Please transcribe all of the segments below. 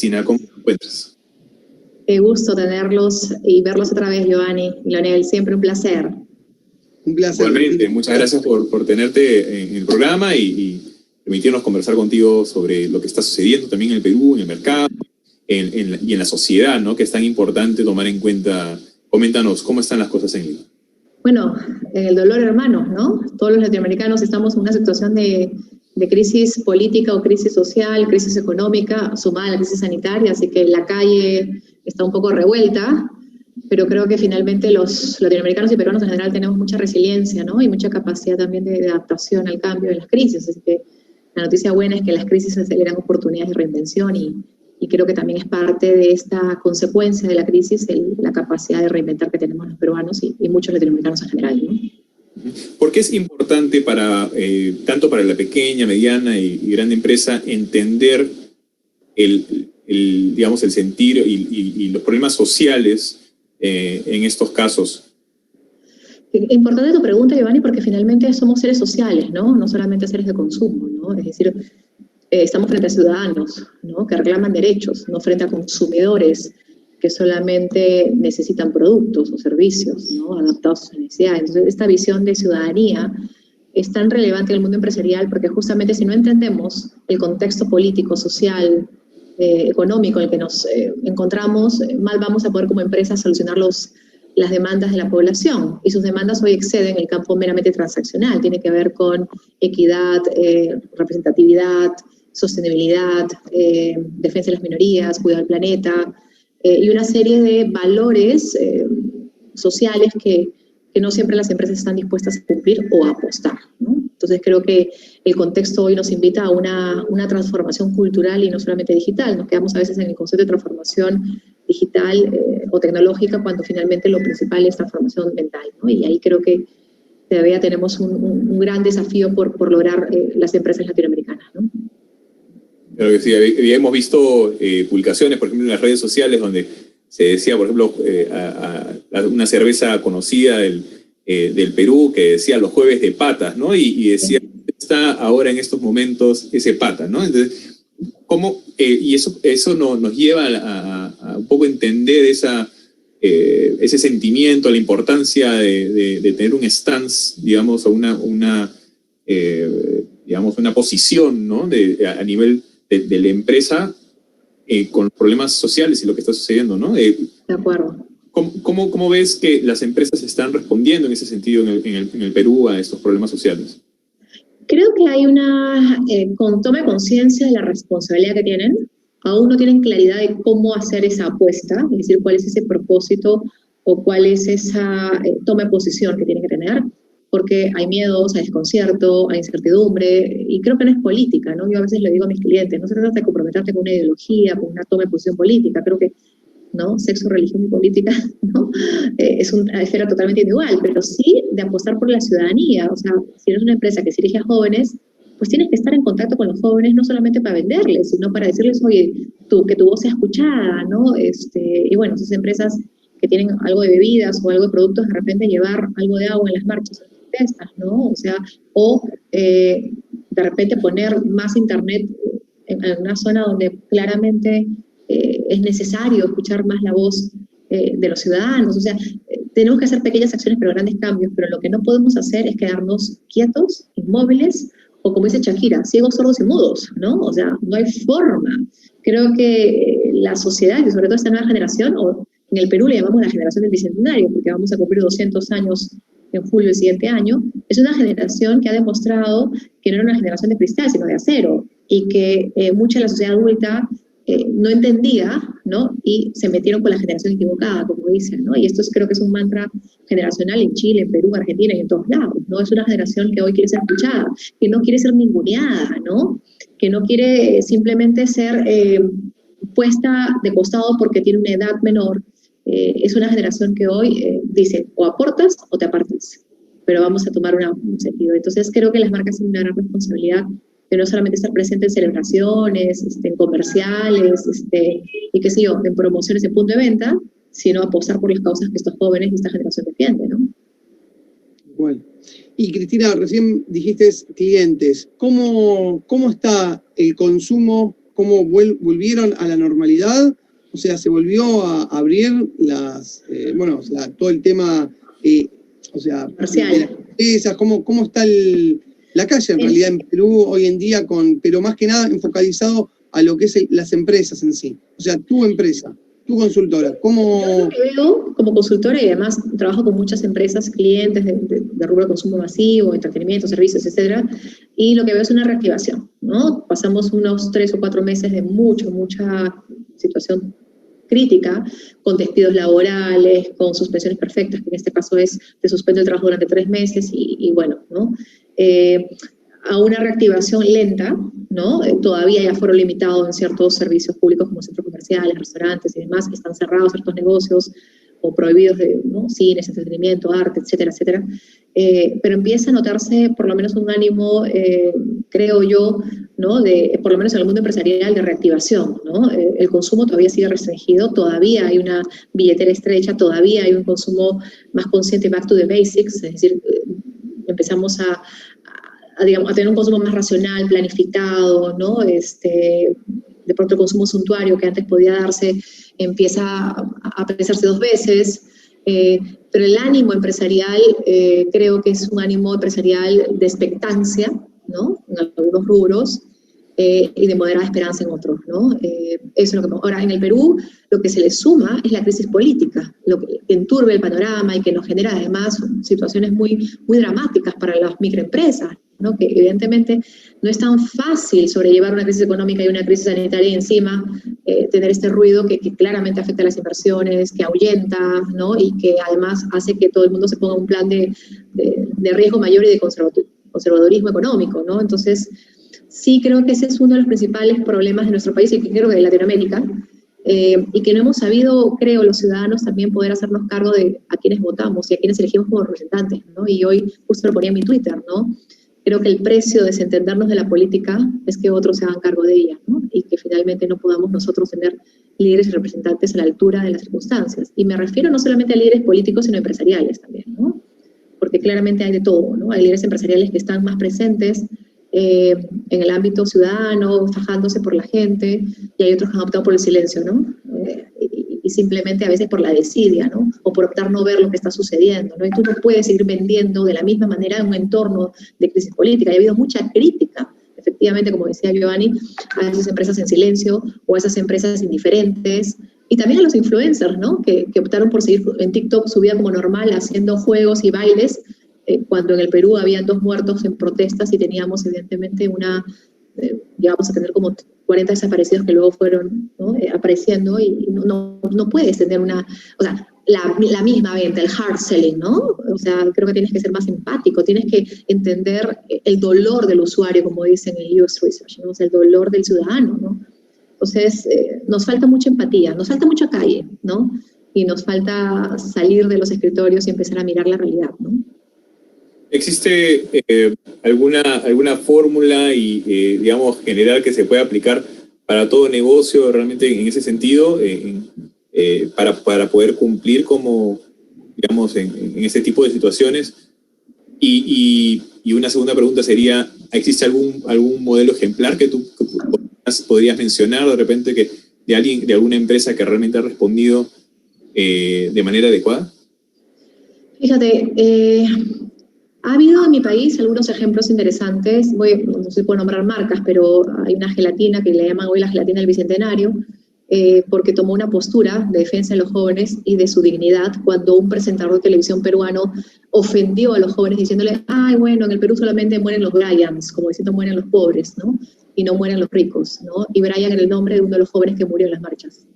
Cristina, ¿cómo te encuentras? Qué gusto tenerlos y verlos otra vez, Giovanni y Leonel. Siempre un placer. Un placer. Igualmente, muchas gracias por tenerte en el programa y permitirnos conversar contigo sobre lo que está sucediendo también en el Perú, en el mercado y en la sociedad, ¿no? Que es tan importante tomar en cuenta. Coméntanos, ¿cómo están las cosas en Lima? Bueno, el dolor hermano, ¿no? Todos los latinoamericanos estamos en una situación de crisis política o crisis social, crisis económica, sumada a la crisis sanitaria, así que la calle está un poco revuelta, pero creo que finalmente los latinoamericanos y peruanos en general tenemos mucha resiliencia, ¿no? Y mucha capacidad también de adaptación al cambio de las crisis, así que la noticia buena es que las crisis aceleran oportunidades de reinvención y creo que también es parte de esta consecuencia de la crisis la capacidad de reinventar que tenemos los peruanos y muchos latinoamericanos en general, ¿no? ¿Por qué es importante tanto para la pequeña, mediana y grande empresa entender digamos, el sentir y los problemas sociales en estos casos? Importante tu pregunta, Giovanni, porque finalmente somos seres sociales, ¿no? No solamente seres de consumo, ¿no? Es decir, estamos frente a ciudadanos, ¿no? Que reclaman derechos, no frente a consumidores que solamente necesitan productos o servicios, ¿no? Adaptados a sus necesidades. Entonces, esta visión de ciudadanía es tan relevante en el mundo empresarial porque justamente si no entendemos el contexto político, social, económico en el que nos encontramos, mal vamos a poder como empresa solucionar las demandas de la población. Y sus demandas hoy exceden el campo meramente transaccional. Tiene que ver con equidad, representatividad, sostenibilidad, defensa de las minorías, cuidado del planeta, y una serie de valores sociales que no siempre las empresas están dispuestas a cumplir o a apostar, ¿no? Entonces creo que el contexto hoy nos invita a una transformación cultural y no solamente digital. Nos quedamos a veces en el concepto de transformación digital o tecnológica cuando finalmente lo principal es transformación mental, ¿no? Y ahí creo que todavía tenemos un gran desafío por lograr las empresas latinoamericanas, ¿no? Claro que sí, habíamos visto publicaciones, por ejemplo, en las redes sociales donde se decía, por ejemplo, una cerveza conocida del Perú que decía los jueves de patas, ¿no? Y decía, está ahora en estos momentos ese pata, ¿no? Entonces, ¿cómo? Y eso nos lleva a un poco entender ese sentimiento, la importancia de tener un stance, digamos, o digamos, una posición, ¿no? A nivel de la empresa con los problemas sociales y lo que está sucediendo, ¿no? De acuerdo. ¿Cómo ves que las empresas están respondiendo en ese sentido en el Perú a estos problemas sociales? Creo que hay toma de conciencia de la responsabilidad que tienen. Aún no tienen claridad de cómo hacer esa apuesta, es decir, cuál es ese propósito o cuál es esa toma de posición que tienen que tener, porque hay miedos, hay desconcierto, hay incertidumbre, y creo que no es política, ¿no? Yo a veces le digo a mis clientes, no se trata de comprometerte con una ideología, con una toma de posición política, creo que, ¿no? Sexo, religión y política, ¿no? Es una esfera totalmente individual, pero sí de apostar por la ciudadanía. O sea, si eres una empresa que se dirige a jóvenes, pues tienes que estar en contacto con los jóvenes, no solamente para venderles, sino para decirles, oye, que tu voz sea escuchada, ¿no? Y bueno, esas empresas que tienen algo de bebidas o algo de productos, de repente llevar algo de agua en las marchas, ¿no? O sea, de repente poner más internet en una zona donde claramente es necesario escuchar más la voz de los ciudadanos. O sea, tenemos que hacer pequeñas acciones pero grandes cambios, pero lo que no podemos hacer es quedarnos quietos, inmóviles, o como dice Shakira, ciegos, sordos y mudos, ¿no? O sea, no hay forma. Creo que la sociedad, y sobre todo esta nueva generación, o en el Perú le llamamos la generación del Bicentenario, porque vamos a cumplir 200 años en julio del siguiente año, es una generación que ha demostrado que no era una generación de cristal, sino de acero, y que mucha de la sociedad adulta no entendía, ¿no? Y se metieron con la generación equivocada, como dicen, ¿no? Y esto creo que es un mantra generacional en Chile, en Perú, Argentina y en todos lados, ¿no? Es una generación que hoy quiere ser escuchada, que no quiere ser ninguneada, ¿no? Que no quiere simplemente ser puesta de costado porque tiene una edad menor. Es una generación que hoy dice o aportas o te apartas, pero vamos a tomar un sentido. Entonces creo que las marcas tienen una gran responsabilidad de no solamente estar presente en celebraciones, en comerciales, y qué sé yo, en promociones de punto de venta, sino apostar por las causas que estos jóvenes y esta generación defienden, ¿no? Bueno. Y Cristina, recién dijiste clientes. ¿Cómo está el consumo cómo volvieron a la normalidad, o sea, se volvió a abrir todo el tema, o sea, de las empresas, cómo está la calle en realidad en Perú hoy en día, pero más que nada enfocalizado a lo que es las empresas en sí. O sea, tu empresa, tu consultora, ¿cómo...? Yo lo que veo como consultora, y además trabajo con muchas empresas, clientes de rubro de consumo masivo, entretenimiento, servicios, etcétera, y lo que veo es una reactivación, ¿no? Pasamos unos 3 o 4 meses de mucha situación crítica, con despidos laborales, con suspensiones perfectas, que en este caso es te suspende el trabajo durante 3 meses y bueno, ¿no? A una reactivación lenta, ¿no? Todavía hay aforo limitado en ciertos servicios públicos como centros comerciales, restaurantes y demás, que están cerrados ciertos negocios o prohibidos ¿no? Cines, entretenimiento, arte, etcétera, etcétera. Pero empieza a notarse por lo menos un ánimo, creo yo, ¿no? Por lo menos en el mundo empresarial, de reactivación, ¿no? El consumo todavía sigue restringido, todavía hay una billetera estrecha, todavía hay un consumo más consciente, back to the basics, es decir, empezamos a tener un consumo más racional, planificado, ¿no? De pronto el consumo suntuario que antes podía darse empieza a pensarse 2 veces, pero el ánimo empresarial creo que es un ánimo empresarial de expectancia, ¿no? En algunos rubros, y de moderada esperanza en otros, ¿no? Eso es lo que... Ahora, en el Perú, lo que se le suma es la crisis política, lo que enturbe el panorama y que nos genera además situaciones muy dramáticas para las microempresas, ¿no? Que evidentemente no es tan fácil sobrellevar una crisis económica y una crisis sanitaria y encima tener este ruido que claramente afecta a las inversiones, que ahuyenta, ¿no? Y que además hace que todo el mundo se ponga un plan de riesgo mayor y de conservadurismo económico, ¿no? Entonces, sí creo que ese es uno de los principales problemas de nuestro país y que creo que de Latinoamérica, y que no hemos sabido, creo, los ciudadanos también poder hacernos cargo de a quienes votamos y a quienes elegimos como representantes, ¿no? Y hoy justo lo ponía en mi Twitter, ¿no? Creo que el precio de desentendernos de la política es que otros se hagan cargo de ella, ¿no? Y que finalmente no podamos nosotros tener líderes y representantes a la altura de las circunstancias. Y me refiero no solamente a líderes políticos, sino empresariales también, ¿no? Porque claramente hay de todo, ¿no? Hay líderes empresariales que están más presentes en el ámbito ciudadano, fajándose por la gente, y hay otros que han optado por el silencio, ¿no? Y simplemente a veces por la desidia, ¿no? O por optar no ver lo que está sucediendo, ¿no? Y tú no puedes seguir vendiendo de la misma manera en un entorno de crisis política. Y ha habido mucha crítica, efectivamente, como decía Giovanni, a esas empresas en silencio o a esas empresas indiferentes, y también a los influencers, ¿no? Que optaron por seguir en TikTok su vida como normal, haciendo juegos y bailes, cuando en el Perú habían 2 muertos en protestas y teníamos evidentemente llegamos a tener como 40 desaparecidos que luego fueron, ¿no? Apareciendo, y no puedes tener o sea, la misma venta, el hard selling, ¿no? O sea, creo que tienes que ser más empático, tienes que entender el dolor del usuario, como dicen en el UX Research, ¿no? O sea, el dolor del ciudadano, ¿no? Entonces, nos falta mucha empatía, nos falta mucha calle, ¿no? Y nos falta salir de los escritorios y empezar a mirar la realidad, ¿no? ¿Existe alguna fórmula y, digamos, general que se pueda aplicar para todo negocio realmente en ese sentido, para poder cumplir como, digamos, en ese tipo de situaciones? Y una segunda pregunta sería, ¿existe algún modelo ejemplar que tú podrías mencionar de repente de alguna empresa que realmente ha respondido de manera adecuada? Fíjate, ha habido en mi país algunos ejemplos interesantes, no se puede nombrar marcas, pero hay una gelatina que le llaman hoy la gelatina del Bicentenario, porque tomó una postura de defensa de los jóvenes y de su dignidad cuando un presentador de televisión peruano ofendió a los jóvenes diciéndole, ay, bueno, en el Perú solamente mueren los Bryans, como diciendo mueren los pobres, ¿no? Y no mueren los ricos, ¿no? Y Bryan era el nombre de uno de los jóvenes que murió en las marchas.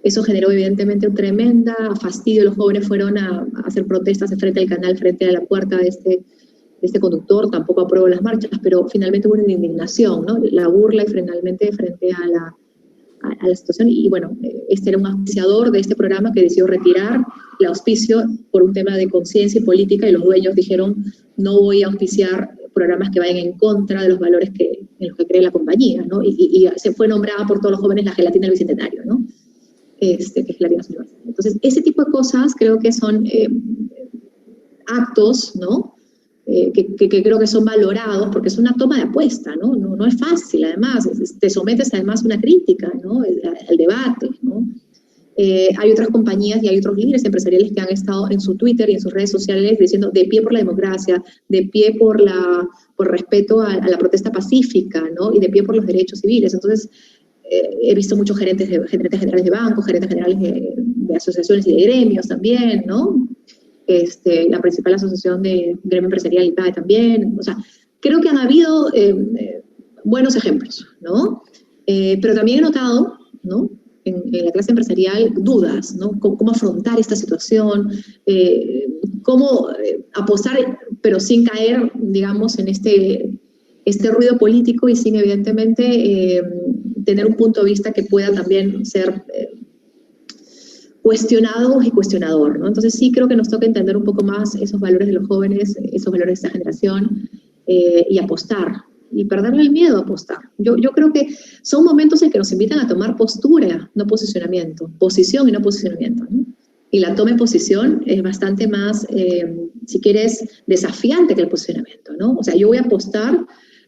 Eso generó evidentemente un tremenda fastidio. Los jóvenes fueron a hacer protestas frente al canal, frente a la puerta de este conductor. Tampoco aprobó las marchas, pero finalmente hubo una indignación, ¿no? La burla y finalmente frente a la situación. Y bueno, este era un auspiciador de este programa que decidió retirar el auspicio por un tema de conciencia y política, y los dueños dijeron, no voy a auspiciar programas que vayan en contra de los valores en los que cree la compañía, ¿no? Y se fue nombrada por todos los jóvenes la gelatina del Bicentenario, ¿no? Que es gelatina universal. Entonces, ese tipo de cosas creo que son actos, ¿no? que creo que son valorados, porque es una toma de apuesta, ¿no? No es fácil, además, te sometes además a una crítica, ¿no? Al debate, ¿no? Hay otras compañías y hay otros líderes empresariales que han estado en su Twitter y en sus redes sociales diciendo de pie por la democracia, de pie por respeto a la protesta pacífica, ¿no? Y de pie por los derechos civiles. Entonces, he visto muchos gerentes generales de bancos, gerentes generales de asociaciones y de gremios también, ¿no? La principal asociación de gremio empresarial, IPAE también. O sea, creo que han habido buenos ejemplos, ¿no? Pero también he notado, ¿no? En la clase empresarial, dudas, ¿no? Cómo afrontar esta situación, cómo apostar, pero sin caer, digamos, en este ruido político y sin, evidentemente, tener un punto de vista que pueda también ser cuestionado y cuestionador, ¿no? Entonces sí creo que nos toca entender un poco más esos valores de los jóvenes, esos valores de esta generación, y apostar, y perderle el miedo a apostar. Yo creo que son momentos en que nos invitan a tomar postura, no posicionamiento, posición y no posicionamiento, ¿no? Y la toma de posición es bastante más, si quieres, desafiante que el posicionamiento, ¿no? O sea, yo voy a apostar,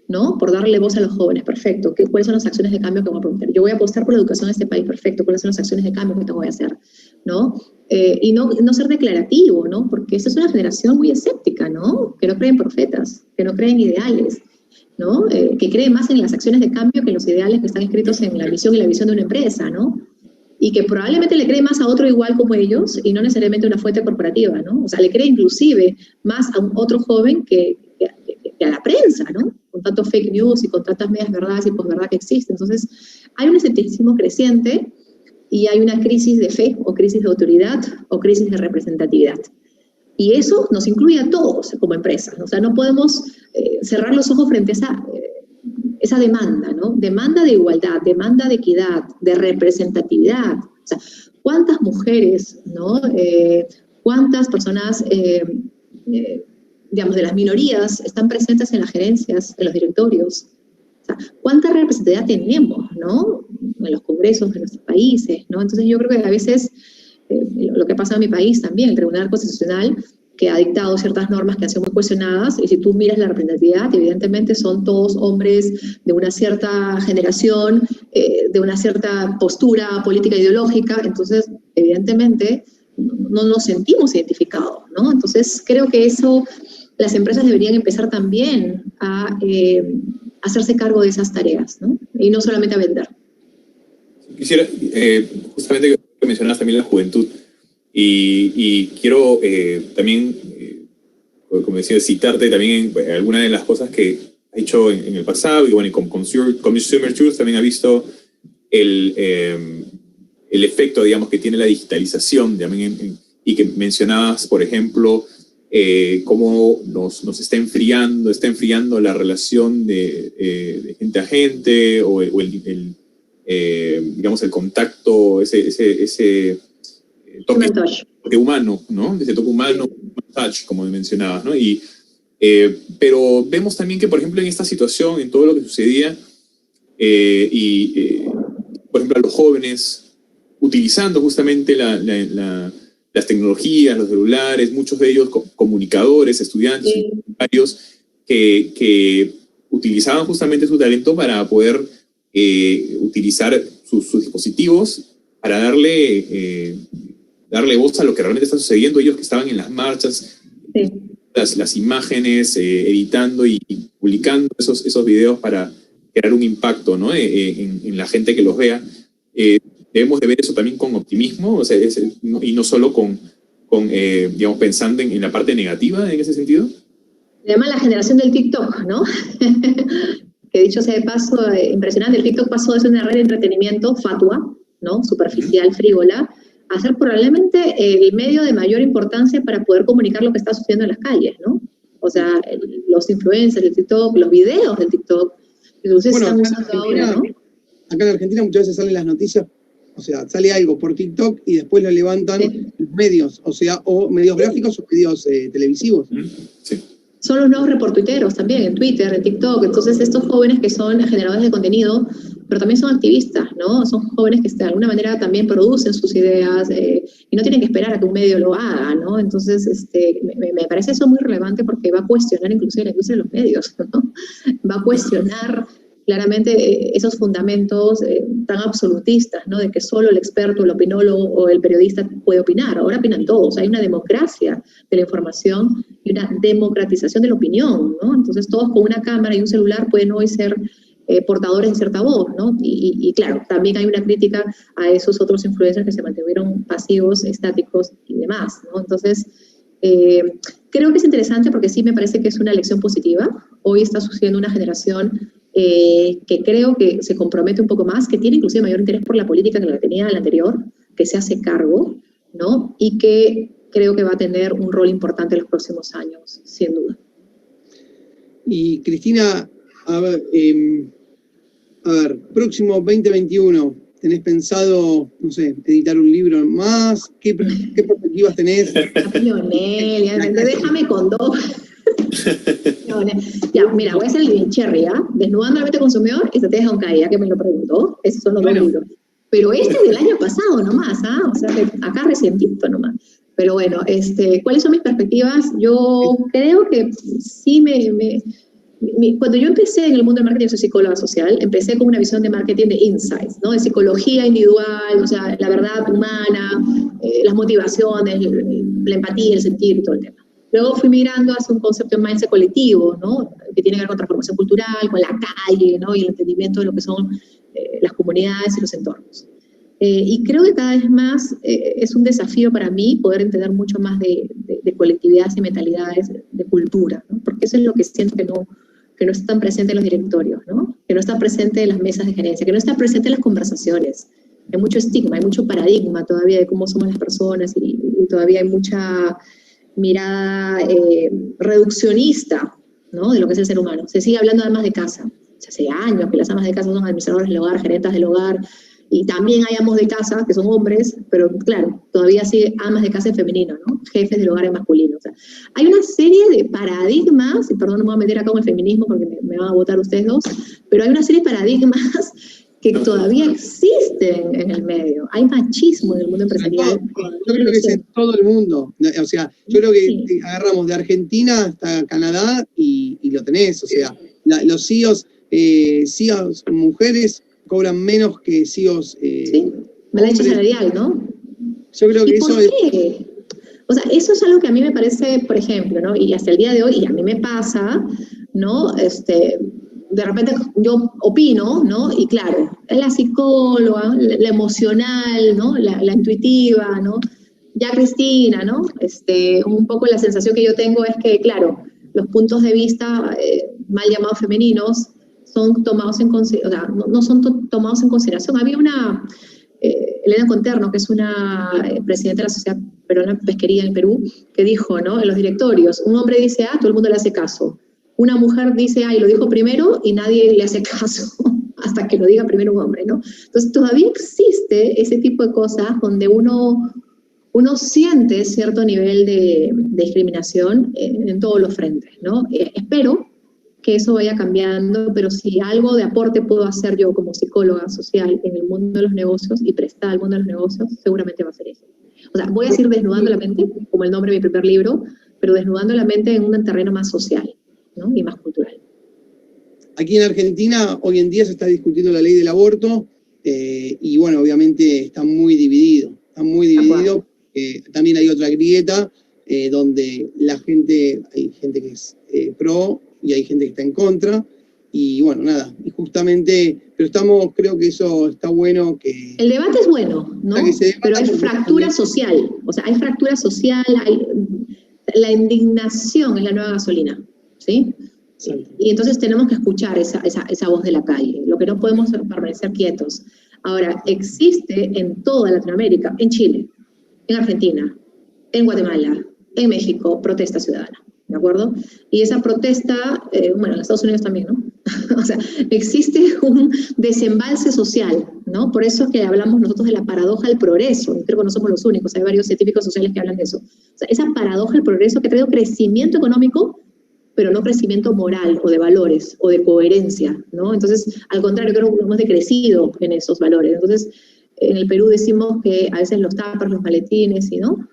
¿no? Por darle voz a los jóvenes, perfecto. ¿Cuáles son las acciones de cambio que voy a promover? Yo voy a apostar por la educación en este país, perfecto. ¿Cuáles son las acciones de cambio que tengo que hacer? ¿No? Y no ser declarativo, ¿no? Porque esta es una generación muy escéptica, ¿no? Que no cree en profetas, que no cree en ideales, ¿no? Que cree más en las acciones de cambio que en los ideales que están escritos en la misión y la visión de una empresa, ¿no? Y que probablemente le cree más a otro igual como ellos y no necesariamente a una fuente corporativa, ¿no? O sea, le cree inclusive más a un otro joven que a la prensa, ¿no? Con tanto fake news y con tantas medias verdades y posverdad que existen. Entonces, hay un escepticismo creciente y hay una crisis de fe o crisis de autoridad o crisis de representatividad. Y eso nos incluye a todos como empresas, ¿no? O sea, no podemos cerrar los ojos frente a esa demanda, ¿no? Demanda de igualdad, demanda de equidad, de representatividad. O sea, ¿cuántas mujeres, ¿no? ¿Cuántas personas, digamos, de las minorías están presentes en las gerencias, en los directorios? O sea, ¿cuánta representatividad tenemos, ¿no? En los congresos de nuestros países, ¿no? Entonces yo creo que a veces lo que pasa en mi país también, el Tribunal Constitucional, que ha dictado ciertas normas que han sido muy cuestionadas, y si tú miras la representatividad, evidentemente son todos hombres de una cierta generación, de una cierta postura política ideológica, entonces evidentemente no nos sentimos identificados, ¿no? Entonces creo que eso, las empresas deberían empezar también a hacerse cargo de esas tareas, ¿no? Y no solamente a vender. Quisiera, justamente que mencionabas también la juventud, y quiero también, como decía, citarte también en alguna de las cosas que ha hecho en el pasado, y bueno, y con Consumer Truth también ha visto el efecto, digamos, que tiene la digitalización, también y que mencionabas, por ejemplo, cómo nos está enfriando la relación de gente a gente, o digamos, el contacto, ese toque humano, ¿no? Ese toque humano, touch, como mencionabas, ¿no? Pero vemos también que, por ejemplo, en esta situación, en todo lo que sucedía, por ejemplo, a los jóvenes, utilizando justamente las tecnologías, los celulares, muchos de ellos comunicadores, estudiantes, varios, que utilizaban justamente su talento para poder utilizar sus dispositivos para darle voz a lo que realmente está sucediendo. Ellos que estaban en las marchas, sí, las imágenes, editando y publicando esos videos para crear un impacto, ¿no? en la gente que los vea. Debemos de ver eso también con optimismo, o sea, y no solo digamos, pensando en la parte negativa en ese sentido. Se llama la generación del TikTok, ¿no? Que dicho sea de paso, impresionante. El TikTok pasó de ser una red de entretenimiento fatua, ¿no? Superficial, frívola, a ser probablemente el medio de mayor importancia para poder comunicar lo que está sucediendo en las calles, ¿no? O sea, los influencers del TikTok, los videos del TikTok, que ustedes están usando ahora, ¿no? Acá en Argentina muchas veces salen las noticias, o sea, sale algo por TikTok y después lo levantan los medios, o sea, o medios gráficos o medios televisivos. Sí. Son los nuevos reportuiteros también, en Twitter, en TikTok. Entonces, estos jóvenes que son generadores de contenido, pero también son activistas, ¿no? Son jóvenes que de alguna manera también producen sus ideas y no tienen que esperar a que un medio lo haga, ¿no? Entonces, me parece eso muy relevante porque va a cuestionar inclusive la industria de los medios, ¿no? Va a cuestionar claramente esos fundamentos tan absolutistas, ¿no? De que solo el experto, el opinólogo o el periodista puede opinar. Ahora opinan todos. Hay una democracia de la información y una democratización de la opinión, ¿no? Entonces todos con una cámara y un celular pueden hoy ser portadores de cierta voz, ¿no? Y claro, también hay una crítica a esos otros influencers que se mantuvieron pasivos, estáticos y demás, ¿no? Entonces, creo que es interesante porque sí me parece que es una elección positiva. Hoy está sucediendo una generación que creo que se compromete un poco más, que tiene inclusive mayor interés por la política que la que tenía la anterior, que se hace cargo, ¿no? Y que creo que va a tener un rol importante en los próximos años, sin duda. Y Cristina, a ver, próximo 2021, ¿tenés pensado, no sé, editar un libro más? ¿Qué perspectivas tenés? Lionel, déjame con dos. Ya, mira, voy a hacer el Vincherry, ¿ah? Desnudando a la mente consumidor y Estrategias de Honkai, ya que me lo preguntó. Esos son los dos libros. Pero este es del año pasado nomás, ¿ah? O sea, que acá recientito nomás. Pero bueno, ¿cuáles son mis perspectivas? Yo creo que sí cuando yo empecé en el mundo del marketing, soy psicóloga social, empecé con una visión de marketing de insights, ¿no? De psicología individual, o sea, la verdad humana, las motivaciones, la empatía, el sentir y todo el tema. Luego fui migrando hacia un concepto de mindset colectivo, ¿no? Que tiene que ver con transformación cultural, con la calle, ¿no? Y el entendimiento de lo que son las comunidades y los entornos. Y creo que cada vez más es un desafío para mí poder entender mucho más de colectividades y mentalidades de cultura, ¿no? Porque eso es lo que siento que no está tan presente en los directorios, ¿no? Que no está presente en las mesas de gerencia, que no está presente en las conversaciones. Hay mucho estigma, hay mucho paradigma todavía de cómo somos las personas y todavía hay mucha mirada reduccionista, ¿no? De lo que es el ser humano. Se sigue hablando de amas de casa. Hace años que las amas de casa son administradoras del hogar, gerentas del hogar, y también hay amos de casa, que son hombres, pero claro, todavía sigue amas de casa en femenino, ¿no? Jefes del hogar en masculino. O sea, hay una serie de paradigmas, y perdón, no me voy a meter acá con el feminismo porque me van a votar ustedes dos, pero hay una serie de paradigmas que todavía existen en el medio. Hay machismo en el mundo empresarial. Yo creo que es en todo el mundo. O sea, yo creo que agarramos de Argentina hasta Canadá y lo tenés. O sea, los CEOs, mujeres cobran menos que CEOs sí, brecha salarial, ¿no? Yo creo que eso es... ¿Qué? O sea, eso es algo que a mí me parece, por ejemplo, ¿no? Y hasta el día de hoy, y a mí me pasa, ¿no? De repente yo opino, ¿no? Y claro, es la psicóloga, la emocional, ¿no? La intuitiva, ¿no? Ya Cristina, ¿no? Un poco la sensación que yo tengo es que, claro, los puntos de vista mal llamados femeninos son tomados en consideración, o sea, no son tomados en consideración. Había una, Elena Conterno, que es una presidenta de la Sociedad Peruana de Pesquería en Perú, que dijo, ¿no? En los directorios, un hombre dice A, todo el mundo le hace caso. Una mujer dice A y lo dijo primero y nadie le hace caso hasta que lo diga primero un hombre, ¿no? Entonces todavía existe ese tipo de cosas donde uno siente cierto nivel de discriminación en todos los frentes, ¿no? Espero que eso vaya cambiando, pero si algo de aporte puedo hacer yo como psicóloga social en el mundo de los negocios y prestar al mundo de los negocios, seguramente va a ser eso. O sea, voy a decir desnudando la mente, como el nombre de mi primer libro, pero desnudando la mente en un terreno más social, ¿no? Y más cultural. Aquí en Argentina hoy en día se está discutiendo la ley del aborto y bueno, obviamente está muy dividido. También hay otra grieta donde hay gente que es pro y hay gente que está en contra. Y bueno, nada, y justamente, pero creo que eso está bueno que... El debate es bueno, ¿no? Pero hay fractura social, o sea, hay fractura social, la indignación es la nueva gasolina, ¿sí? Y entonces tenemos que escuchar esa voz de la calle, lo que no podemos permanecer quietos. Ahora, existe en toda Latinoamérica, en Chile, en Argentina, en Guatemala, en México, protesta ciudadana, ¿de acuerdo? Y esa protesta, bueno, en Estados Unidos también, ¿no? O sea, existe un desembalse social, ¿no? Por eso es que hablamos nosotros de la paradoja del progreso. Creo que no somos los únicos, hay varios científicos sociales que hablan de eso. O sea, esa paradoja del progreso que ha traído crecimiento económico pero no crecimiento moral o de valores o de coherencia, ¿no? Entonces, al contrario, creo que hemos decrecido en esos valores. Entonces, en el Perú decimos que a veces los tuppers, los maletines, ¿no?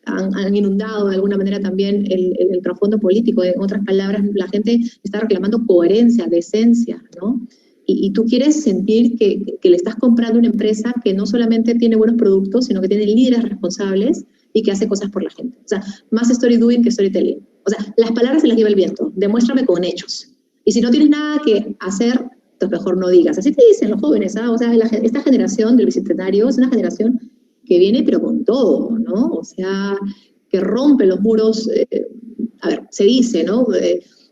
Han inundado de alguna manera también el trasfondo político. En otras palabras, la gente está reclamando coherencia, decencia, ¿no? Y tú quieres sentir que le estás comprando una empresa que no solamente tiene buenos productos, sino que tiene líderes responsables y que hace cosas por la gente. O sea, más story doing que storytelling. O sea, las palabras se las lleva el viento. Demuéstrame con hechos. Y si no tienes nada que hacer, entonces mejor no digas. Así te dicen los jóvenes, ¿ah? O sea, esta generación del Bicentenario es una generación que viene pero con todo, ¿no? O sea, que rompe los muros. A ver, se dice, ¿no?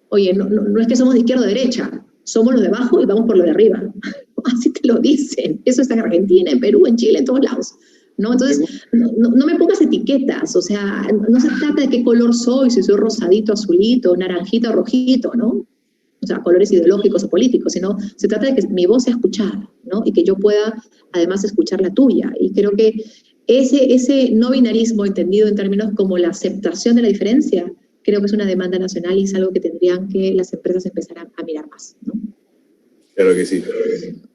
Oye, no es que somos de izquierda o derecha, somos los de abajo y vamos por lo de arriba. Así te lo dicen. Eso está en Argentina, en Perú, en Chile, en todos lados, ¿no? Entonces, no me pongas etiquetas. O sea, no se trata de qué color soy, si soy rosadito, azulito, naranjito, rojito, ¿no? O sea, colores ideológicos o políticos, sino se trata de que mi voz sea escuchada, ¿no? Y que yo pueda, además, escuchar la tuya. Y creo que ese no binarismo, entendido en términos como la aceptación de la diferencia, creo que es una demanda nacional y es algo que tendrían que las empresas empezar a mirar más, ¿no? Claro que sí.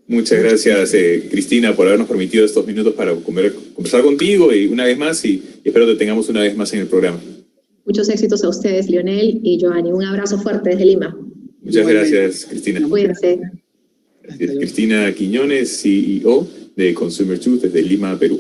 Muchas gracias, Cristina, por habernos permitido estos minutos para conversar contigo y una vez más, y espero que tengamos una vez más en el programa. Muchos éxitos a ustedes, Lionel y Joanny. Un abrazo fuerte desde Lima. Muchas gracias, Cristina. Cuídense. Cristina Quiñones, CEO de Consumer Truth desde Lima, Perú.